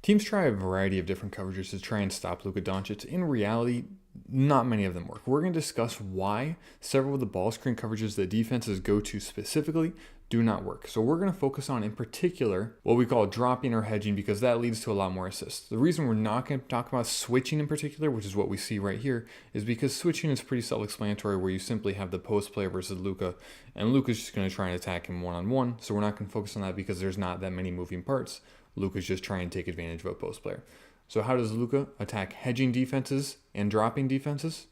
Teams try a variety of different coverages to try and stop Luka Dončić. In reality, not many of them work. We're going to discuss why several of the ball screen coverages that defenses go to specifically do not work. So we're going to focus on, in particular, what we call dropping or hedging, because that leads to a lot more assists. The reason we're not going to talk about switching in particular, which is what we see right here, is because switching is pretty self-explanatory, where you simply have the post player versus Luka, and Luka's just going to try and attack him one-on-one. So we're not going to focus on that because there's not that many moving parts. Luka's just trying to take advantage of a post player. So how does Luka attack hedging defenses and dropping defenses?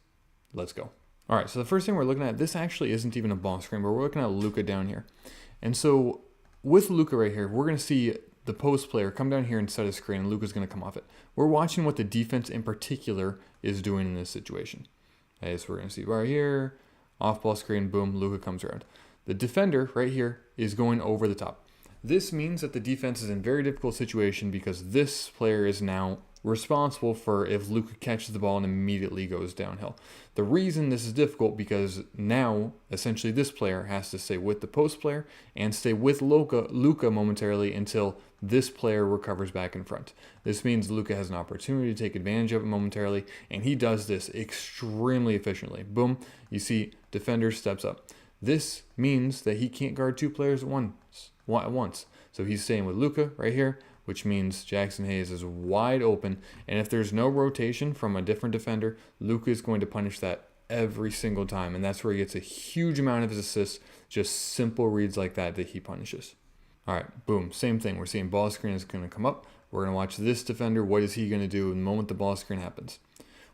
Let's go. All right, so the first thing we're looking at, this actually isn't even a ball screen, but we're looking at Luka down here. And so with Luka right here, we're going to see the post player come down here and set a screen, and Luka's going to come off it. We're watching what the defense in particular is doing in this situation. Okay, so we're going to see right here, off ball screen, boom, Luka comes around. The defender right here is going over the top. This means that the defense is in a very difficult situation because this player is now responsible for if Luka catches the ball and immediately goes downhill. The reason this is difficult because now essentially this player has to stay with the post player and stay with Luka momentarily until this player recovers back in front. This means Luka has an opportunity to take advantage of it momentarily, and he does this extremely efficiently. Boom, you see defender steps up. This means that he can't guard two players at once. So he's staying with Luka right here, which means Jackson Hayes is wide open. And if there's no rotation from a different defender, Luka is going to punish that every single time. And that's where he gets a huge amount of his assists, just simple reads like that he punishes. All right, boom, same thing. We're seeing ball screen is going to come up. We're going to watch this defender. What is he going to do the moment the ball screen happens?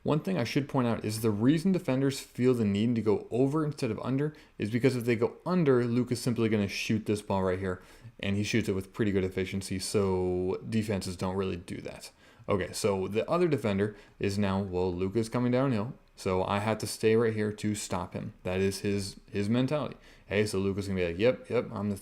One thing I should point out is the reason defenders feel the need to go over instead of under is because if they go under, Luka's simply going to shoot this ball right here, and he shoots it with pretty good efficiency, so defenses don't really do that. Okay, so the other defender is now, well, Luka's coming downhill, so I have to stay right here to stop him. That is his mentality. Hey, so Luka's going to be like, yep, I'm the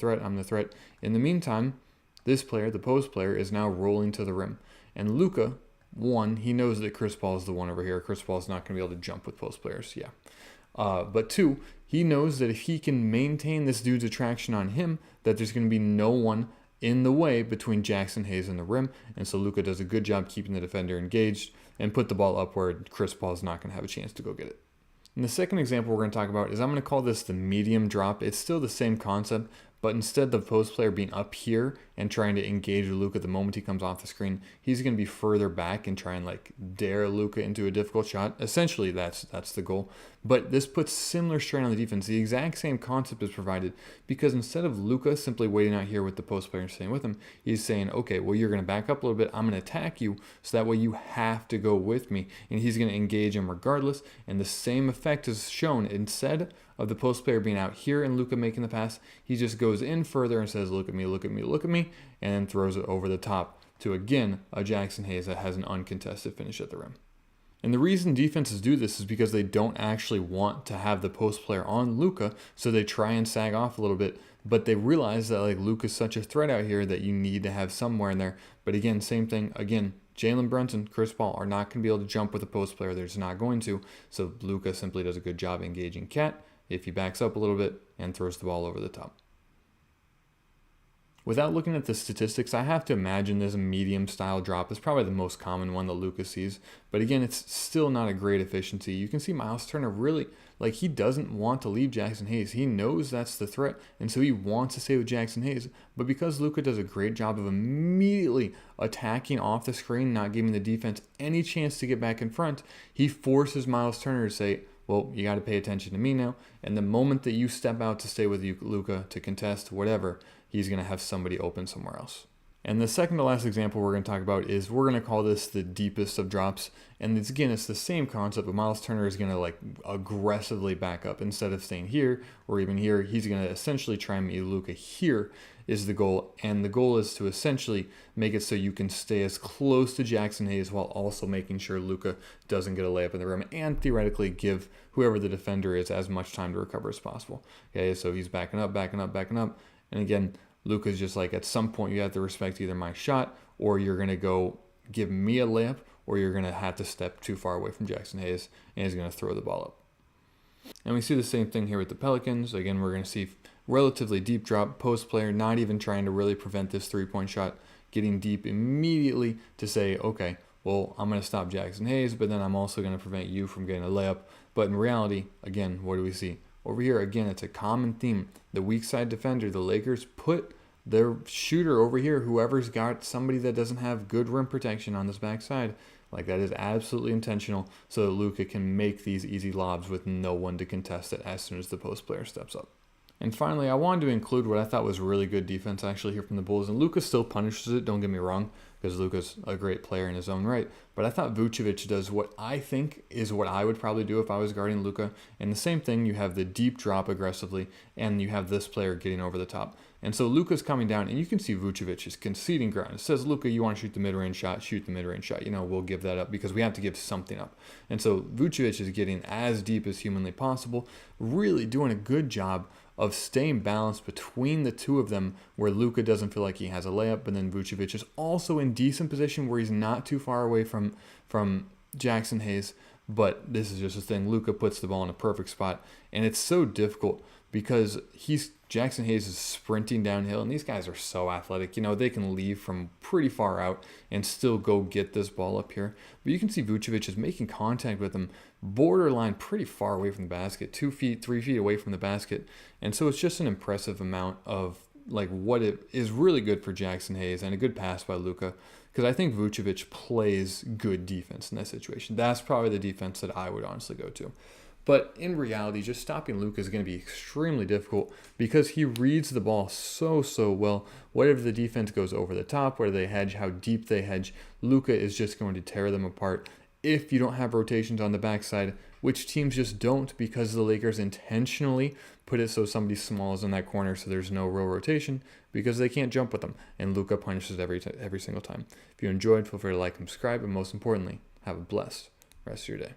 threat. In the meantime, this player, the post player, is now rolling to the rim, and Luka, one, he knows that Chris Paul is the one over here. Chris Paul is not going to be able to jump with post players. Yeah. But two, he knows that if he can maintain this dude's attraction on him, that there's going to be no one in the way between Jackson Hayes and the rim. And so Luka does a good job keeping the defender engaged and put the ball up where Chris Paul is not going to have a chance to go get it. And the second example we're going to talk about is I'm going to call this the medium drop. It's still the same concept, but instead of the post player being up here and trying to engage Luka the moment he comes off the screen, he's going to be further back and try and like dare Luka into a difficult shot. Essentially, that's the goal. But this puts similar strain on the defense. The exact same concept is provided because instead of Luka simply waiting out here with the post player and staying with him, he's saying, okay, well, you're going to back up a little bit. I'm going to attack you so that way you have to go with me. And he's going to engage him regardless. And the same effect is shown instead of the post player being out here and Luka making the pass, he just goes in further and says, look at me, and then throws it over the top to, again, a Jackson Hayes that has an uncontested finish at the rim. And the reason defenses do this is because they don't actually want to have the post player on Luka, so they try and sag off a little bit, but they realize that like Luka's such a threat out here that you need to have somewhere in there. But again, same thing, Jalen Brunson, Chris Paul are not going to be able to jump with a post player. They're just not going to. So Luka simply does a good job engaging Cat if he backs up a little bit and throws the ball over the top. Without looking at the statistics, I have to imagine this medium style drop is probably the most common one that Luka sees. But again, it's still not a great efficiency. You can see Miles Turner really, like he doesn't want to leave Jackson Hayes. He knows that's the threat, and so he wants to stay with Jackson Hayes. But because Luka does a great job of immediately attacking off the screen, not giving the defense any chance to get back in front, he forces Miles Turner to say, well, you got to pay attention to me now. And the moment that you step out to stay with Luka to contest whatever, he's going to have somebody open somewhere else. And the second to last example we're going to talk about is we're going to call this the deepest of drops. And it's the same concept, but Miles Turner is going to like aggressively back up instead of staying here or even here. He's going to essentially try and meet Luka here is the goal. And the goal is to essentially make it so you can stay as close to Jackson Hayes while also making sure Luka doesn't get a layup in the rim and theoretically give whoever the defender is as much time to recover as possible. Okay, so he's backing up. And again, Luka's just like, at some point you have to respect either my shot or you're going to go give me a layup or you're going to have to step too far away from Jackson Hayes and he's going to throw the ball up. And we see the same thing here with the Pelicans. Again, we're going to see relatively deep drop, post player not even trying to really prevent this three-point shot. getting deep immediately to say, okay, well, I'm going to stop Jackson Hayes, but then I'm also going to prevent you from getting a layup. But in reality, again, what do we see? Over here, again, it's a common theme. The weak side defender, the Lakers put their shooter over here, whoever's got somebody that doesn't have good rim protection on this backside. Like, that is absolutely intentional so that Luka can make these easy lobs with no one to contest it as soon as the post player steps up. And finally, I wanted to include what I thought was really good defense actually here from the Bulls. And Luka still punishes it, don't get me wrong, because Luka's a great player in his own right. But I thought Vucevic does what I think is what I would probably do if I was guarding Luka. And the same thing, you have the deep drop aggressively, and you have this player getting over the top. And so Luka's coming down, and you can see Vucevic is conceding ground. It says, Luka, you want to shoot the mid-range shot, shoot the mid-range shot. We'll give that up because we have to give something up. And so Vucevic is getting as deep as humanly possible, really doing a good job of staying balanced between the two of them, where Luka doesn't feel like he has a layup, but then Vucevic is also in decent position where he's not too far away from Jackson Hayes. But this is just a thing. Luka puts the ball in a perfect spot, and it's so difficult because Jackson Hayes is sprinting downhill, and these guys are so athletic. They can leave from pretty far out and still go get this ball up here. But you can see Vucevic is making contact with him borderline pretty far away from the basket, 2 feet, 3 feet away from the basket. And so it's just an impressive amount of what it is really good for Jackson Hayes and a good pass by Luka, because I think Vucevic plays good defense in that situation. That's probably the defense that I would honestly go to. But in reality, just stopping Luka is going to be extremely difficult because he reads the ball so well. Whatever the defense goes over the top, where they hedge, how deep they hedge, Luka is just going to tear them apart if you don't have rotations on the backside, which teams just don't because the Lakers intentionally put it so somebody small is in that corner so there's no real rotation because they can't jump with them. And Luka punishes every single time. If you enjoyed, feel free to like and subscribe, and most importantly, have a blessed rest of your day.